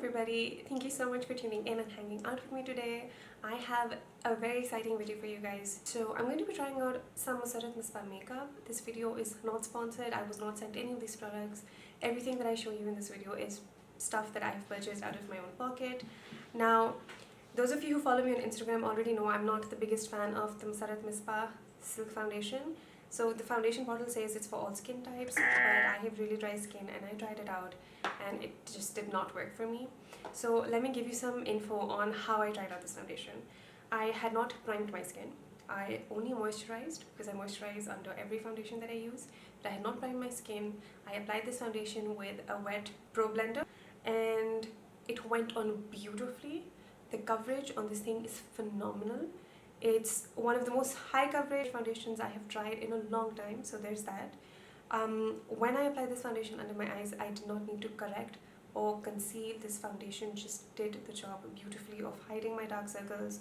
everybody, thank you so much for tuning in and hanging out with me today. I have a very exciting video for you guys. So I'm going to be trying out some Masarrat Misbah makeup. This video is not sponsored. I was not sent any of these products. Everything that I show you in this video is stuff that I've purchased out of my own pocket. Now, those of you who follow me on Instagram already know I'm not the biggest fan of the Masarrat Misbah Silk Foundation. So the foundation bottle says it's for all skin types, but I have really dry skin and I tried it out and it just did not work for me. So let me give you some info on how I tried out this foundation. I had not primed my skin. I only moisturized because I moisturize under every foundation that I use, but I had not primed my skin. I applied this foundation with a wet pro blender and it went on beautifully. The coverage on this thing is phenomenal. It's one of the most high coverage foundations I have tried in a long time, so there's that. When I applied this foundation under my eyes, I did not need to correct or conceal. This foundation just did the job beautifully of hiding my dark circles.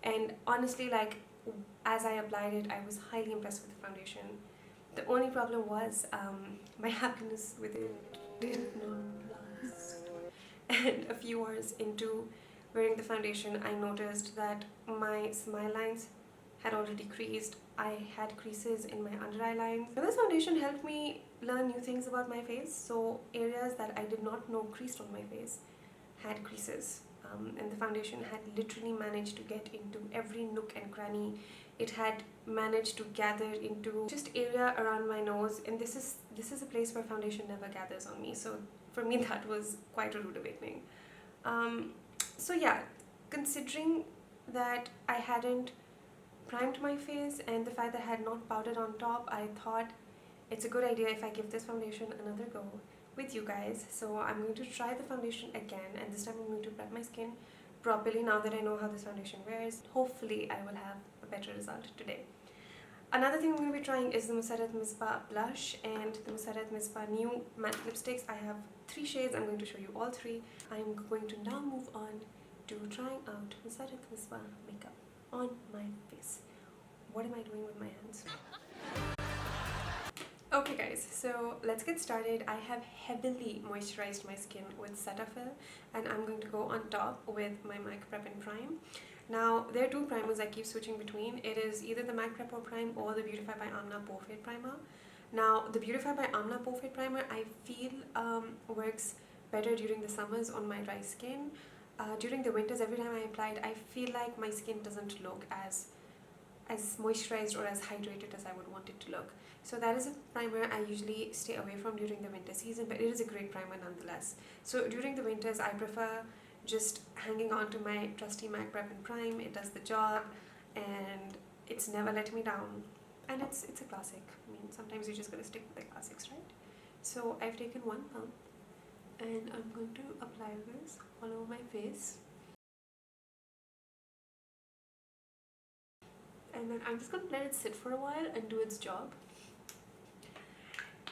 And honestly, like, as I applied it, I was highly impressed with the foundation. The only problem was my happiness with it did not last. And a few hours into wearing the foundation, I noticed that my smile lines had already creased. I had creases in my under eye lines. So this foundation helped me learn new things about my face. So areas that I did not know creased on my face had creases. And the foundation had literally managed to get into every nook and cranny. It had managed to gather into just area around my nose. And this is a place where foundation never gathers on me. So for me, that was quite a rude awakening. So yeah, considering that I hadn't primed my face and the fact that I had not powdered on top, I thought it's a good idea if I give this foundation another go with you guys. So I'm going to try the foundation again, and this time I'm going to prep my skin properly now that I know how this foundation wears. Hopefully I will have a better result today. Another thing I'm going to be trying is the Masarrat Misbah blush and the Masarrat Misbah new matte lipsticks. I have 3 shades. I'm going to show you all 3. I'm going to now move on to trying out Masarrat Misbah makeup on my face. What am I doing with my hands? Okay guys, so let's get started. I have heavily moisturized my skin with Cetaphil and I'm going to go on top with my MAC Prep and Prime. Now, there are 2 primers I keep switching between. It is either the MAC Prep or Prime or the Beautify by Amla Pore Fade Primer. Now, the Beautify by Amla Pore Fade Primer I feel works better during the summers on my dry skin. During the winters, every time I apply it, I feel like my skin doesn't look as moisturized or as hydrated as I would want it to look. So that is a primer I usually stay away from during the winter season, but it is a great primer nonetheless. So during the winters, I prefer just hanging on to my trusty MAC Prep and Prime. It does the job and it's never let me down. And it's a classic. I mean, sometimes you just gotta stick with the classics, right? So I've taken 1 pump and I'm going to apply this all over my face. And then I'm just going to let it sit for a while and do its job.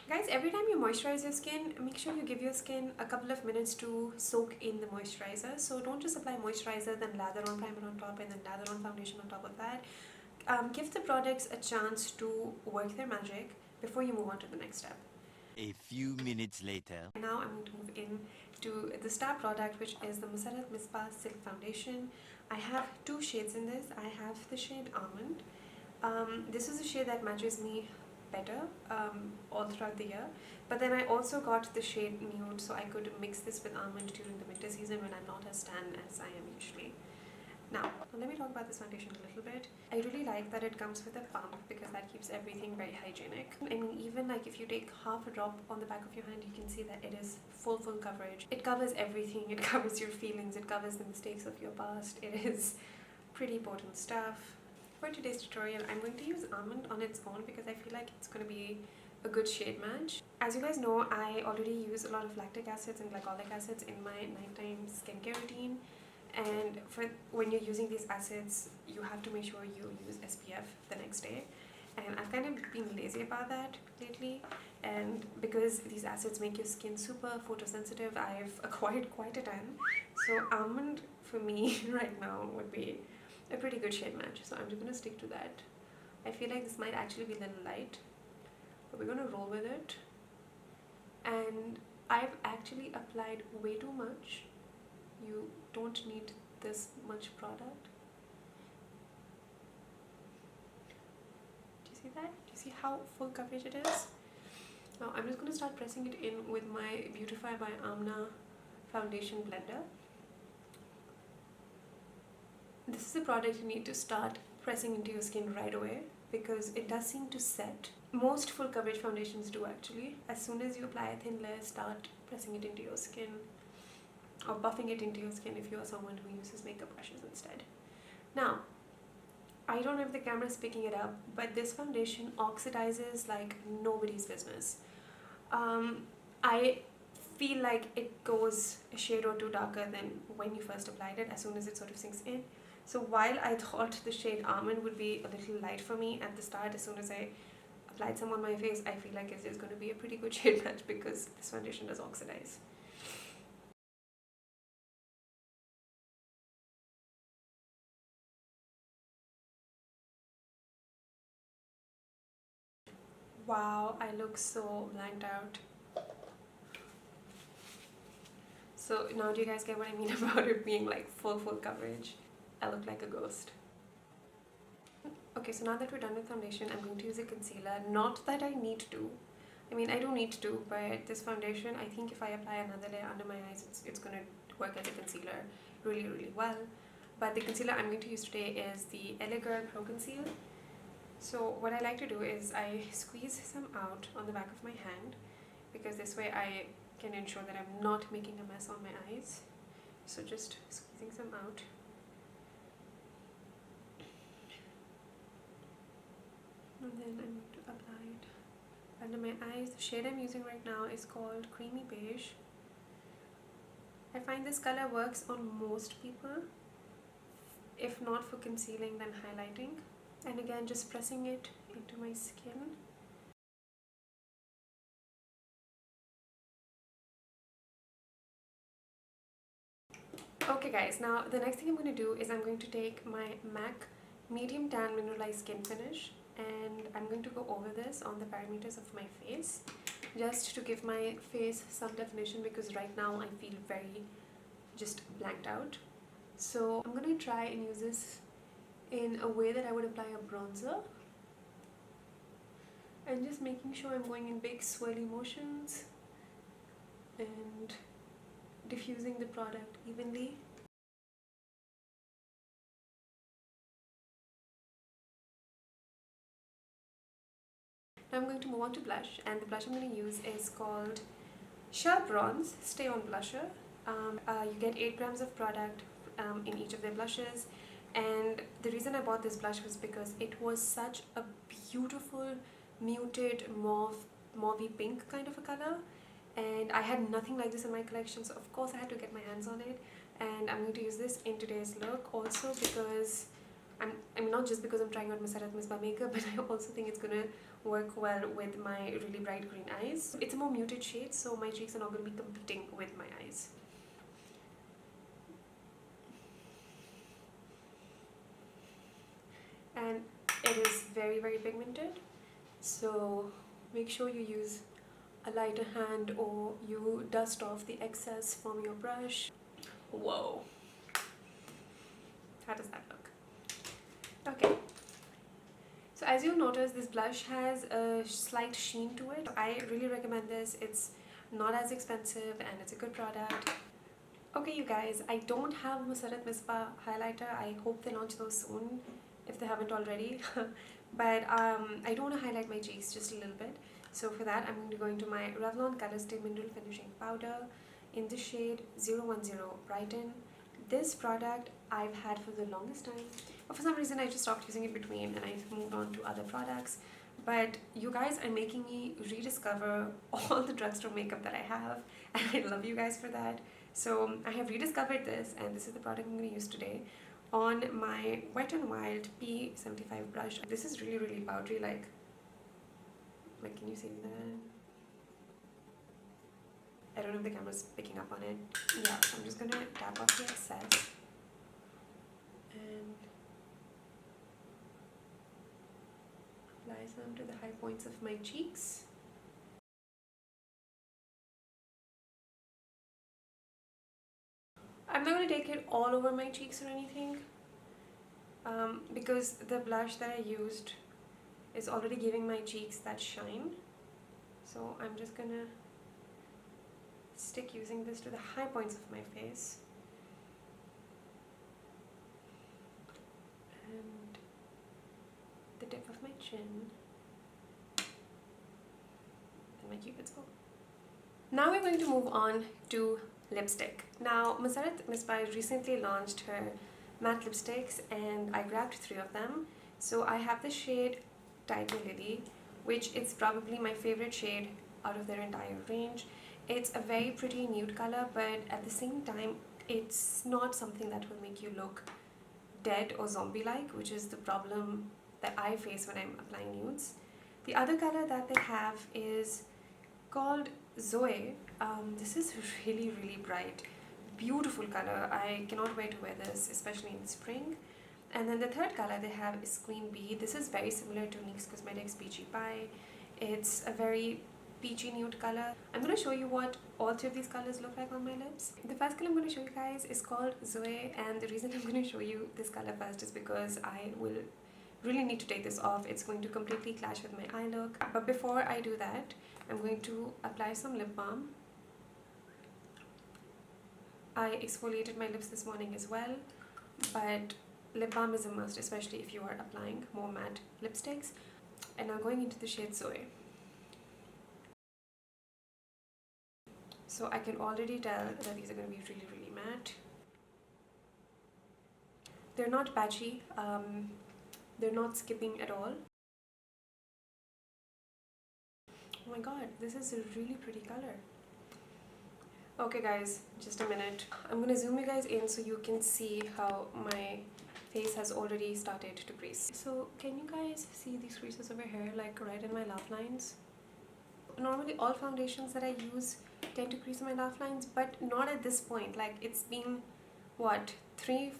Guys, every time you moisturize your skin, make sure you give your skin a couple of minutes to soak in the moisturizer. So don't just apply moisturizer, then lather on primer on top and then lather on foundation on top of that. Give the products a chance to work their magic before you move on to the next step. A few minutes later. Now I'm going to move in to the star product, which is the Masarrat Misbah Silk Foundation. I have 2 shades in this. I have the shade Almond. This is a shade that matches me better all throughout the year. But then I also got the shade Nude, so I could mix this with Almond during the winter season when I'm not as tan as I am usually. Now, let me talk about this foundation a little bit. I really like that it comes with a pump because that keeps everything very hygienic. I mean, even like if you take half a drop on the back of your hand, you can see that it is full coverage. It covers everything. It covers your feelings. It covers the mistakes of your past. It is pretty potent stuff. For today's tutorial, I'm going to use Almond on its own because I feel like it's going to be a good shade match. As you guys know, I already use a lot of lactic acids and glycolic acids in my nighttime skincare routine. And for when you're using these acids, you have to make sure you use SPF the next day. And I've kind of been lazy about that lately. And because these acids make your skin super photosensitive, I've acquired quite a tan. So Almond for me right now would be a pretty good shade match. So I'm just going to stick to that. I feel like this might actually be a little light, but we're going to roll with it. And I've actually applied way too much you don't need this much product. Do you see that? Do you see how full coverage it is? Now I'm just going to start pressing it in with my Beautify by Amna foundation blender. This is a product you need to start pressing into your skin right away because it does seem to set. Most full coverage foundations do actually. As soon as you apply a thin layer, start pressing it into your skin or buffing it into your skin if you are someone who uses makeup brushes instead. Now, I don't know if the camera is picking it up, but this foundation oxidizes like nobody's business. I feel like it goes a shade or two darker than when you first applied it as soon as it sort of sinks in. So while I thought the shade Almond would be a little light for me at the start, as soon as I applied some on my face, I feel like it's just going to be a pretty good shade match because this foundation does oxidize. Wow, I look so blanked out. So now do you guys get what I mean about it being like full coverage? I look like a ghost. Okay, so now that we're done with foundation, I'm going to use a concealer. Not that I need to. I mean, I do need to, but this foundation, I think if I apply another layer under my eyes, it's going to work as a concealer really well. But the concealer I'm going to use today is the LA Girl Pro Conceal. So what I like to do is I squeeze some out on the back of my hand because this way I can ensure that I'm not making a mess on my eyes. So just squeezing some out. And then I'm going to apply it under my eyes. The shade I'm using right now is called Creamy Beige. I find this color works on most people, if not for concealing then highlighting. And again, just pressing it into my skin. Okay guys, now the next thing I'm going to do is I'm going to take my MAC Medium Tan Mineralize Skinfinish and I'm going to go over this on the parameters of my face just to give my face some definition because right now I feel very just blanked out. So I'm going to try and use this in a way that I would apply a bronzer and just making sure I'm going in big swirly motions and diffusing the product evenly. Now I'm going to move on to blush, and the blush I'm going to use is called Sheer Bronze Stay On Blusher. You get 8 grams of product in each of their blushes, and the reason I bought this blush was because it was such a beautiful muted mauvey pink kind of a color, and I had nothing like this in my collection, so of course I had to get my hands on it. And I'm going to use this in today's look also because I mean not just because I'm trying out Masarrat Misbah makeup, but I also think it's gonna work well with my really bright green eyes. It's a more muted shade, so my cheeks are not going to be competing with my eyes. And it is very pigmented, so make sure you use a lighter hand or you dust off the excess from your brush. Whoa, how does that look? Okay, so as you'll notice, this blush has a slight sheen to it. I really recommend this. It's not as expensive and it's a good product. Okay you guys, I don't have Masarrat Misbah highlighter. I hope they launch those soon if they haven't already. But I do want to highlight my cheeks just a little bit. So for that, I'm going to go into my Revlon Colorstay Mineral Finishing Powder in the shade 010 Brighten. This product I've had for the longest time, but for some reason I just stopped using it between and I moved on to other products. But you guys are making me rediscover all the drugstore makeup that I have, and I love you guys for that. So I have rediscovered this, and this is the product I'm going to use today on my Wet n Wild P75 brush. This is really powdery, like can you see that? I don't know if the camera's picking up on it. Yeah, so I'm just gonna tap off the excess and apply some to the high points of my cheeks. I'm not going to take it all over my cheeks or anything, because the blush that I used is already giving my cheeks that shine. So I'm just going to stick using this to the high points of my face. And the tip of my chin. And my cupid's bow. Now we're going to move on to lipstick. Now Masarrat Misbah recently launched her matte lipsticks and I grabbed 3 of them. So I have the shade Untitled Lilly, which is probably my favorite shade out of their entire range. It's a very pretty nude color, but at the same time it's not something that will make you look dead or zombie-like, which is the problem that I face when I'm applying nudes. The other color that they have is called Zoay. This is really bright, beautiful color. I cannot wait to wear this, especially in spring. And then the third color they have is Queen Bee. This is very similar to NYX Cosmetics Peachy Pie. It's a very peachy nude color. I'm going to show you what all 3 of these colors look like on my lips. The first color I'm going to show you guys is called Zoay, and the reason I'm going to show you this color first is because I will really need to take this off. It's going to completely clash with my eye look. But before I do that, I'm going to apply some lip balm. I exfoliated my lips this morning as well, but lip balm is a must, especially if you are applying more matte lipsticks. And now going into the shade Zoay. So I can already tell that these are going to be really matte. They're not patchy, they're not skipping at all. Oh my god, this is a really pretty color. Okay guys, just a minute. I'm gonna zoom you guys in so you can see how my face has already started to crease. So can you guys see these creases over here, like right in my laugh lines? Normally all foundations that I use tend to crease in my laugh lines, but not at this point. Like, it's been what, 5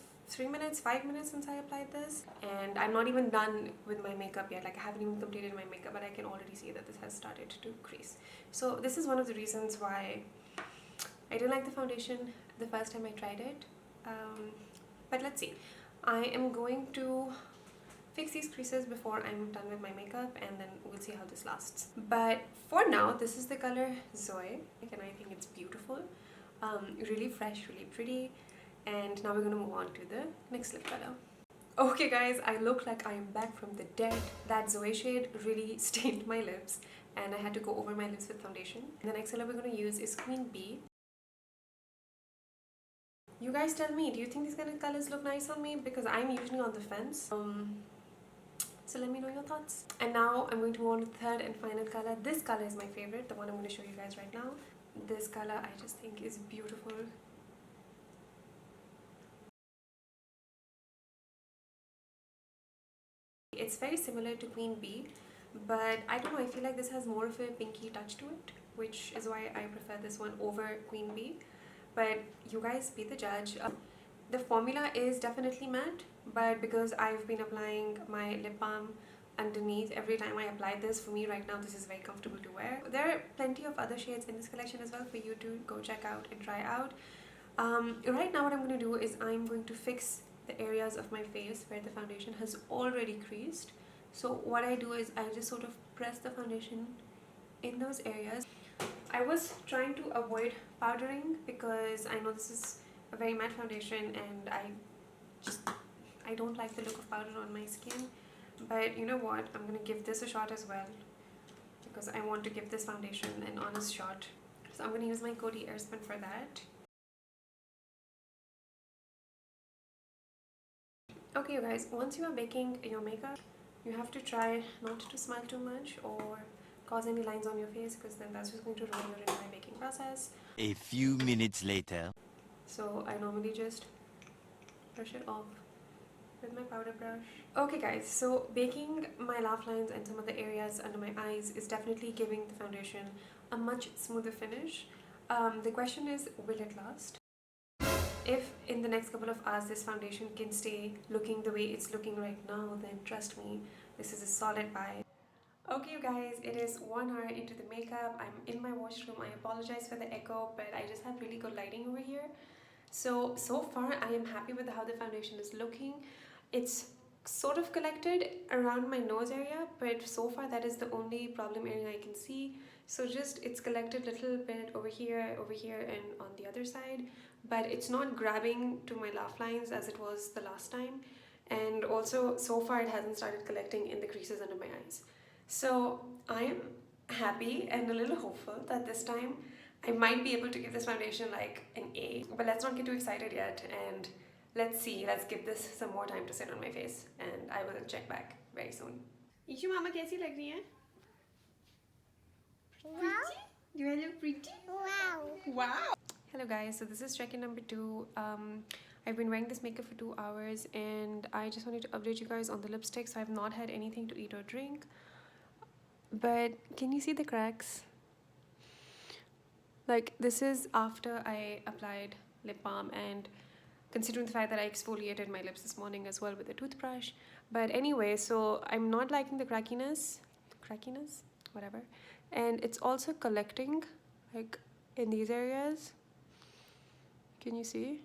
minutes since I applied this, and I'm not even done with my makeup yet. Like, I haven't even completed my makeup, but I can already see that this has started to crease. So this is one of the reasons why I didn't like the foundation the first time I tried it. But let's see. I am going to fix these creases before I'm done with my makeup, and then we'll see how this lasts. But for now, this is the color Zoay, and I think it's beautiful, really fresh, really pretty. And now we're gonna move on to the next lip color. Okay guys, I look like I am back from the dead. That Zoay shade really stained my lips, and I had to go over my lips with foundation. And the next color we're gonna use is Queen Bee. You guys tell me, do you think these kind of colors look nice on me? Because I'm usually on the fence. So let me know your thoughts. And now I'm going to move on to the third and final color. This color is my favorite, the one I'm going to show you guys right now. This color I just think is beautiful. It's very similar to Queen Bee, but I don't know, I feel like this has more of a pinky touch to it, which is why I prefer this one over Queen Bee. But you guys be the judge. The formula is definitely matte, but because I've been applying my lip balm underneath every time I apply this, for me right now this is very comfortable to wear. There are plenty of other shades in this collection as well for you to go check out and try out. Right now what I'm going to do is I'm going to fix the areas of my face where the foundation has already creased. So what I do is I just sort of press the foundation in those areas. I was trying to avoid powdering because I know this is a very matte foundation and I don't like the look of powder on my skin. But you know what, I'm gonna give this a shot as well because I want to give this foundation an honest shot. So I'm gonna use my Coty Airspun for that. Okay you guys, once you are baking your makeup, you have to try not to smile too much or cause any lines on your face, because then that's just going to ruin your entire baking process. A few minutes later. So I normally just brush it off with my powder brush. Okay guys, so baking my laugh lines and some of the areas under my eyes is definitely giving the foundation a much smoother finish. The question is, will it last? If in the next couple of hours this foundation can stay looking the way it's looking right now, then trust me, this is a solid buy. Okay you guys, it is 1 hour into the makeup. I'm in my washroom. I apologize for the echo, but I just have really good lighting over here. So far I am happy with how the foundation is looking. It's sort of collected around my nose area, but so far that is the only problem area I can see. So just it's collected a little bit over here, and on the other side, but it's not grabbing to my laugh lines as it was the last time. And also so far it hasn't started collecting in the creases under my eyes. So I am happy and a little hopeful that this time I might be able to give this foundation like an A. But let's not get too excited yet, and let's see, let's give this some more time to sit on my face, and I will check back very soon. Ishu mama kaisi lag rahi hai? Pretty? Do I look pretty? Wow. Hello guys, so this is check-in number 2. I've been wearing this makeup for 2 hours, and I just wanted to update you guys on the lipstick. So I've not had anything to eat or drink, but can you see the cracks? Like, this is after I applied lip balm, and considering the fact that I exfoliated my lips this morning as well with a toothbrush. But anyway, so I'm not liking the crackiness, whatever. And it's also collecting like in these areas. Can you see?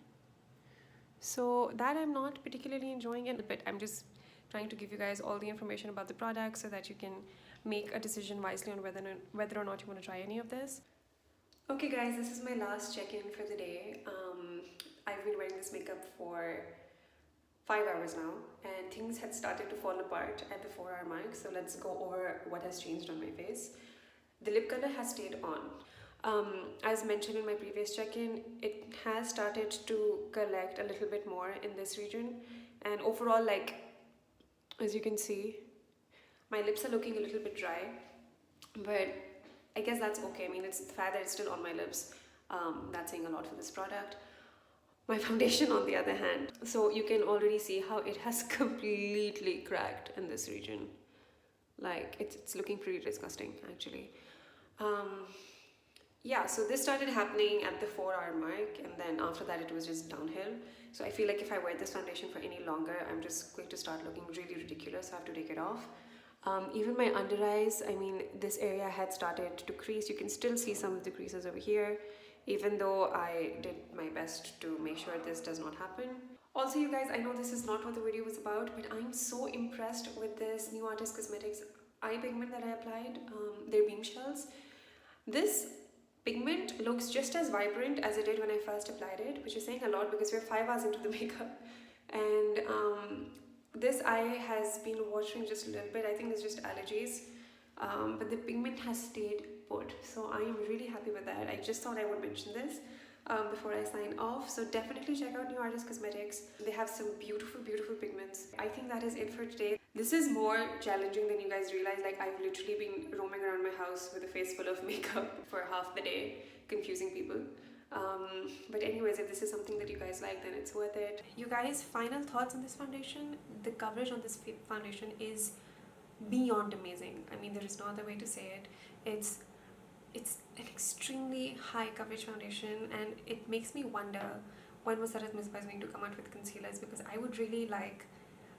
So that I'm not particularly enjoying it, but I'm just trying to give you guys all the information about the product so that you can make a decision wisely on whether or not you want to try any of this. Okay guys, this is my last check-in for the day. I've been wearing this makeup for 5 hours now, and things had started to fall apart at the 4-hour mark. So let's go over what has changed on my face. The lip color has stayed on. As mentioned in my previous check-in, it has started to collect a little bit more in this region, and overall, like, as you can see, my lips are looking a little bit dry, but I guess that's okay. I mean, it's the fact that it's still on my lips. That's saying a lot for this product. My foundation, on the other hand, so you can already see how it has completely cracked in this region. Like, it's looking pretty disgusting, actually. Yeah, so this started happening at the 4-hour mark, and then after that it was just downhill. So I feel like if I wear this foundation for any longer, I'm just going to start looking really ridiculous. I have to take it off. Even my under eyes, I mean, this area had started to crease. You can still see some of the creases over here, even though I did my best to make sure this does not happen. Also, you guys, I know this is not what the video was about, but I'm so impressed with this New Artist Cosmetics eye pigment that I applied, their beam shells. This pigment looks just as vibrant as it did when I first applied it, which is saying a lot because we're 5 hours into the makeup. And this eye has been watering just a little bit. I think it's just allergies, but the pigment has stayed put, so I am really happy with that. I just thought I would mention this before I sign off. So definitely check out New Artist Cosmetics. They have some beautiful pigments. I think that is it for today. This is more challenging than you guys realize. Like, I've literally been roaming around my house with a face full of makeup for half the day, confusing people. But anyways, if this is something that you guys like, then it's worth it. You guys, final thoughts on this foundation. The coverage on this foundation is beyond amazing. I mean, there is no other way to say it. It's an extremely high coverage foundation, and it makes me wonder when Masarrat Misbah is going to come out with concealers, because I would really like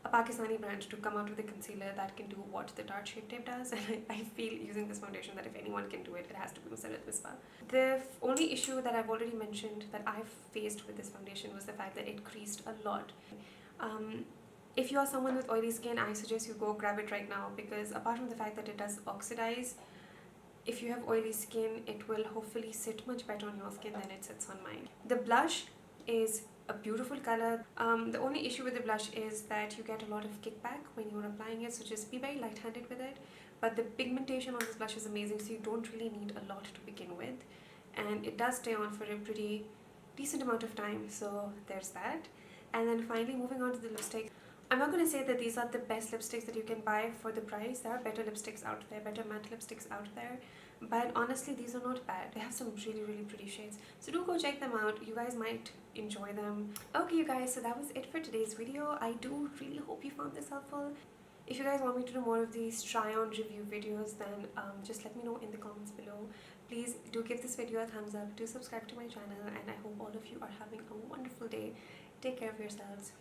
a Pakistani brand to come out with a concealer that can do what the Tarte Shape Tape does, and I feel using this foundation that if anyone can do it, it has to be Masarrat Misbah. The only issue that I've already mentioned that I've faced with this foundation was the fact that it creased a lot. If you are someone with oily skin, I suggest you go grab it right now, because apart from the fact that it does oxidize, if you have oily skin, it will hopefully sit much better on your skin than it sits on mine. The blush is a beautiful color. The only issue with the blush is that you get a lot of kickback when you're applying it, so just be very light-handed with it. But the pigmentation on this blush is amazing, so you don't really need a lot to begin with, and it does stay on for a pretty decent amount of time, so there's that. And then finally, moving on to the lipstick. I'm not going to say that these are the best lipsticks that you can buy for the price. There are better lipsticks out there, better matte lipsticks out there, but honestly, these are not bad. They have some really pretty shades, so do go check them out. You guys might enjoy them. Okay, you guys, so that was it for today's video. I do really hope you found this helpful. If you guys want me to do more of these try-on review videos, then just let me know in the comments below. Please do give this video a thumbs up, do subscribe to my channel, and I hope all of you are having a wonderful day. Take care of yourselves.